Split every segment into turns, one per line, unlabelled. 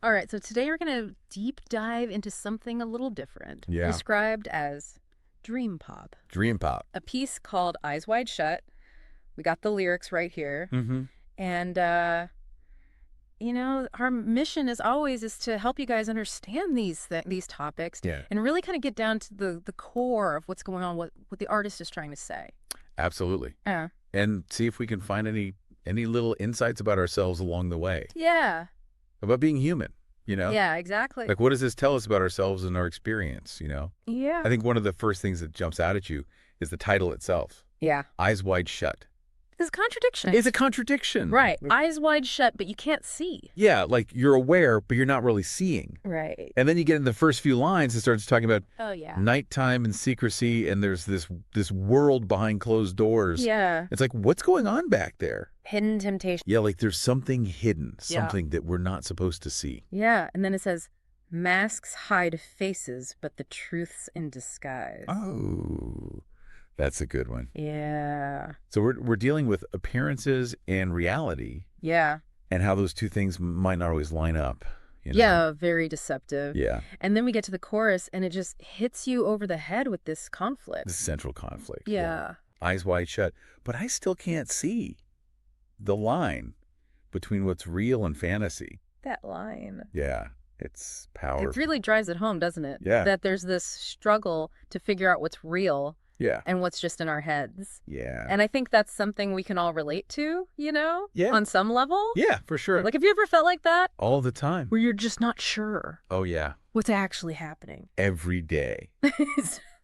All right, so today we're going to deep dive into something a little different,
Yeah.
described as dream pop.
Dream pop.
A piece called Eyes Wide Shut. We got the lyrics right here.
Mm-hmm.
And, our mission as always is to help you guys understand these topics
Yeah.
and really kind of get down to the core of what's going on, what the artist is trying to say.
Absolutely.
Yeah.
And see if we can find any little insights about ourselves along the way.
Yeah.
About being human, you know?
Yeah, exactly.
Like, what does this tell us about ourselves and our experience,
Yeah.
I think one of the first things that jumps out at you is the title itself.
Yeah.
Eyes Wide Shut.
It's a contradiction.
It's a contradiction.
Right. Eyes wide shut, but you can't see.
Yeah, like you're aware, but you're not really seeing.
Right.
And then you get in the first few lines, it starts talking about
Oh, yeah.
nighttime and secrecy, and there's this world behind closed doors.
Yeah.
It's like, what's going on back there?
Hidden temptation.
Yeah, like there's something hidden,
Yeah.
something that we're not supposed to see.
Yeah. And then it says, masks hide faces, but the truth's in disguise.
Oh, that's a good one.
Yeah.
So we're dealing with appearances and reality
Yeah.
and how those two things might not always line up.
Yeah. Very deceptive.
Yeah,
And then we get to the chorus and it just hits you over the head with this conflict.
the central conflict.
Yeah.
Eyes wide shut. But I still can't see the line between what's real and fantasy.
That line.
Yeah, it's powerful.
It really drives it home, doesn't it?
Yeah.
That there's this struggle to figure out what's real
Yeah.
and what's just in our heads.
Yeah.
And I think that's something we can all relate to,
Yeah.
on some level.
Yeah, for sure.
Like, have you ever felt like that?
All the time.
Where you're just not sure
Oh, yeah.
what's actually happening.
Every day.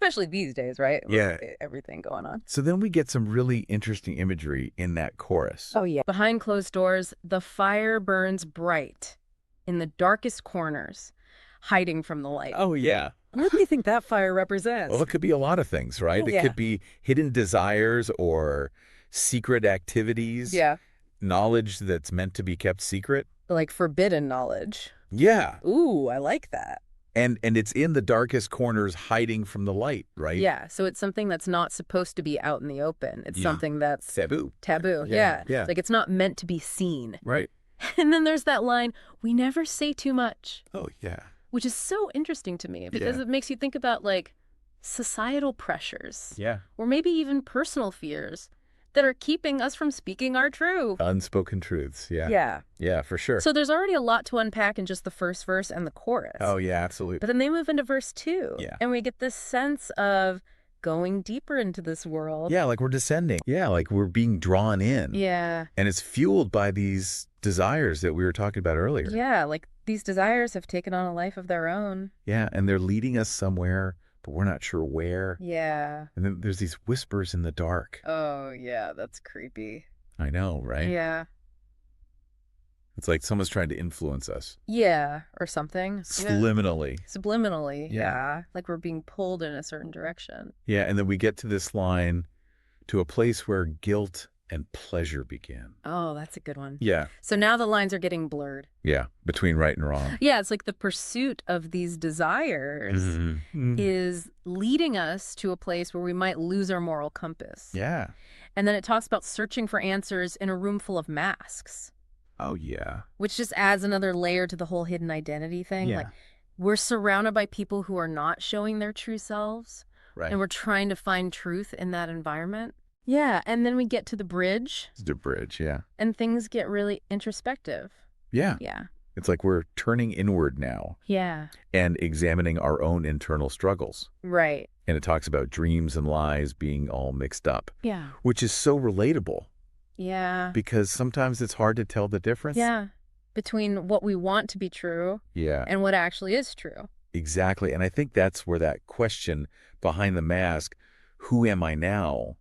Especially these days, right?
Yeah.
With everything going on.
So then we get some really interesting imagery in that chorus.
Oh, yeah. Behind closed doors, the fire burns bright in the darkest corners, hiding from the light.
Oh, yeah.
What do you think that fire represents?
Well, it could be a lot of things, right?
Yeah.
It could be hidden desires or secret activities.
Yeah.
Knowledge that's meant to be kept secret.
Like forbidden knowledge.
Yeah.
Ooh, I like that.
And it's in the darkest corners hiding from the light, right?
Yeah, so it's something that's not supposed to be out in the open. It's
Yeah.
something that's
Taboo.
taboo.
Yeah,
Yeah.
yeah.
Like it's not meant to be seen.
Right.
And then there's that line, we never say too much,
Oh, yeah.
which is so interesting to me because
Yeah.
it makes you think about like societal pressures
Yeah.
or maybe even personal fears that are keeping us from speaking our truth.
Unspoken truths. Yeah.
Yeah.
Yeah, for sure.
So there's already a lot to unpack in just the first verse and the chorus.
Oh, yeah, absolutely.
But then they move into verse 2.
Yeah.
And we get this sense of going deeper into this world.
Yeah, like we're descending. Yeah, like we're being drawn in.
Yeah.
And it's fueled by these desires that we were talking about earlier.
Yeah, like these desires have taken on a life of their own.
Yeah, and they're leading us somewhere, but we're not sure where.
Yeah.
And then there's these whispers in the dark.
Oh, yeah, that's creepy.
I know, right?
Yeah.
It's like someone's trying to influence us.
Yeah, or something. Yeah.
Subliminally.
Subliminally,
Yeah.
yeah. Like we're being pulled in a certain direction.
Yeah, and then we get to this line, to a place where guilt and pleasure begin.
Oh, that's a good one.
Yeah.
So now the lines are getting blurred.
Yeah, between right and wrong.
Yeah, it's like the pursuit of these desires
Mhm.
is leading us to a place where we might lose our moral compass.
Yeah.
And then it talks about searching for answers in a room full of masks,
Oh, yeah.
which just adds another layer to the whole hidden identity thing.
Yeah.
Like we're surrounded by people who are not showing their true selves,
Right.
and we're trying to find truth in that environment. Yeah, and then we get to the bridge
It's the bridge, yeah.
and things get really introspective.
Yeah.
Yeah.
It's like we're turning inward now
Yeah.
and examining our own internal struggles.
Right.
And it talks about dreams and lies being all mixed up,
Yeah.
which is so relatable
Yeah.
because sometimes it's hard to tell the difference.
Yeah. Between what we want to be true
Yeah,
and what actually is true.
exactly. And I think that's where that question behind the mask, who am I now,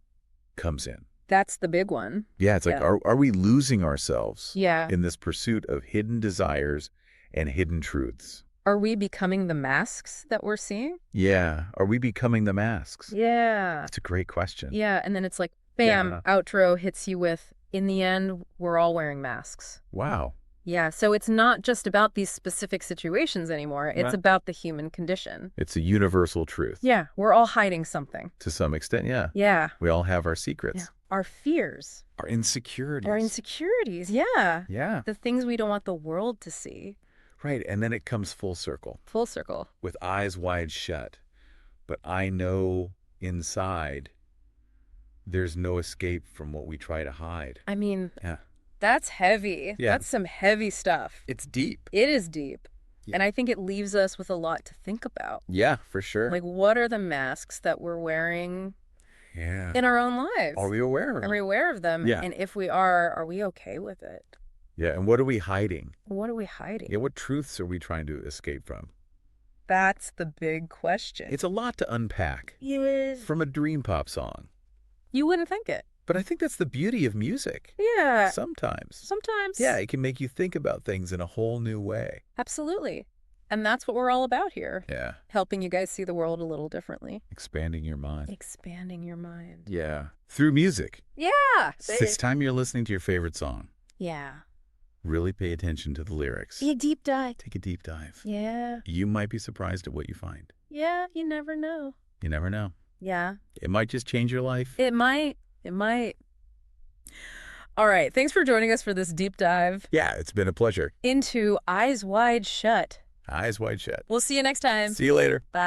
comes in.
That's the big one.
Yeah, it's like,
Yeah.
are we losing ourselves
Yeah.
in this pursuit of hidden desires and hidden truths?
Are we becoming the masks that we're seeing?
Yeah. Are we becoming the masks?
Yeah.
That's a great question.
Yeah. And then it's like, bam,
Yeah.
outro hits you with, in the end, we're all wearing masks.
Wow.
Yeah. So it's not just about these specific situations anymore. It's
Right.
about the human condition.
It's a universal truth.
Yeah. We're all hiding something.
To some extent, yeah.
Yeah.
We all have our secrets.
Yeah. Our fears,
Our insecurities.
our insecurities. Yeah.
Yeah.
The things we don't want the world to see.
Right, and then it comes full circle
Full circle.
with eyes wide shut. But I know inside there's no escape from what we try to hide.
I mean,
Yeah.
that's heavy.
Yeah.
That's some heavy stuff.
It's deep.
It is deep.
Yeah.
And I think it leaves us with a lot to think about.
Yeah, for sure.
Like, what are the masks that we're wearing
Yeah.
in our own lives?
Are we aware of
Are
them?
we aware of them?
Yeah.
And if we are we okay with it?
Yeah, and what are we hiding?
What are we hiding?
Yeah, what truths are we trying to escape from?
That's the big question.
It's a lot to unpack
Yes.
from a dream pop song.
You wouldn't think it.
But I think that's the beauty of music.
Yeah.
Sometimes.
Sometimes.
Yeah, it can make you think about things in a whole new way.
Absolutely. And that's what we're all about here.
Yeah.
Helping you guys see the world a little differently.
Expanding your mind.
Expanding your mind.
Yeah. Through music.
Yeah.
This time you're listening to your favorite song.
Yeah.
Really pay attention to the lyrics.
Be a deep dive.
Take a deep dive.
Yeah.
You might be surprised at what you find.
Yeah, you never know.
You never know.
Yeah.
It might just change your life.
It might. It might. All right. Thanks for joining us for this deep dive
Yeah, it's been a pleasure.
into Eyes Wide Shut.
Eyes wide shut.
We'll see you next time.
See you later.
Bye.